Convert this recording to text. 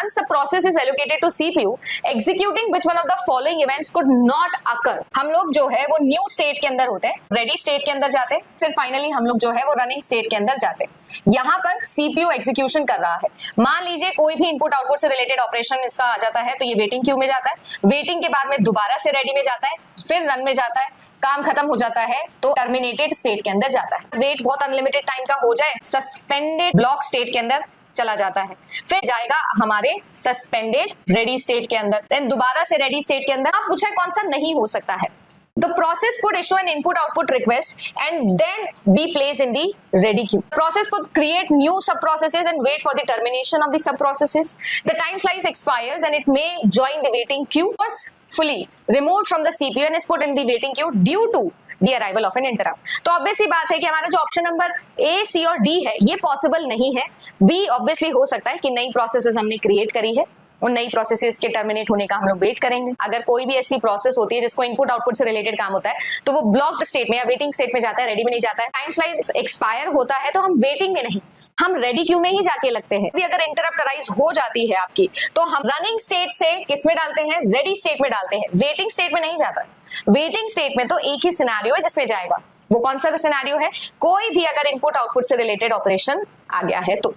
once a process is allocated to CPU, executing which one of the following events could not occur. हम लोग जो है वो new state के अंदर होते हैं, रेडी स्टेट के अंदर जाते हैं, फिर फाइनली हम लोग जो है वो रनिंग स्टेट के अंदर जाते हैं। यहाँ पर CPU एग्जीक्यूशन कर रहा है। मान लीजिए कोई भी इनपुट आउटपुट से रिलेटेड ऑपरेशन इसका आ जाता है तो ये वेटिंग क्यू में जाता है, वेटिंग के बाद में दोबारा से रेडी में जाता है, फिर रन में जाता है, काम खत्म हो जाता है तो टर्मिनेटेड स्टेट के अंदर जाता है। वेट बहुत अनलिमिटेड टाइम का हो जाए, सस्पेंडेड ब्लॉक स्टेट के अंदर चला जाता है, फिर जाएगा हमारे सस्पेंडेड रेडी स्टेट के अंदर, देन दोबारा से रेडी स्टेट के अंदर। आप पूछे कौन सा नहीं हो सकता है? The process could issue an input-output request and then be placed in the ready queue. Process could create new sub-processes and wait for the termination of the sub-processes. The time slice expires and it may join the waiting queue or fully removed from the CPU and is put in the waiting queue due to the arrival of an interrupt. तो obvious सी बात है कि हमारा जो option number A, C और D है ये possible नहीं है। B ऑब्वियसली हो सकता है कि नई प्रोसेसेस हमने क्रिएट करी है, उन नई प्रोसेसेस के टर्मिनेट होने का हम लोग वेट करेंगे। अगर कोई भी ऐसी प्रोसेस होती है जिसको इनपुट आउटपुट से रिलेटेड काम होता है तो वो ब्लॉक्ड स्टेट में या वेटिंग स्टेट में जाता है, रेडी में नहीं जाता है। टाइम स्लाइस एक्सपायर होता है तो हम वेटिंग में नहीं, हम रेडी क्यू में ही जाके लगते हैं। भी अगर इंटरप्ट अराइज हो जाती है आपकी तो हम रनिंग स्टेट से किस में डालते हैं? रेडी स्टेट में डालते हैं, वेटिंग स्टेट में नहीं जाता। वेटिंग स्टेट में तो एक ही सिनेरियो है जिसमें जाएगा, वो कौन सा सिनेरियो है? कोई भी अगर इनपुट आउटपुट से रिलेटेड ऑपरेशन आ गया है तो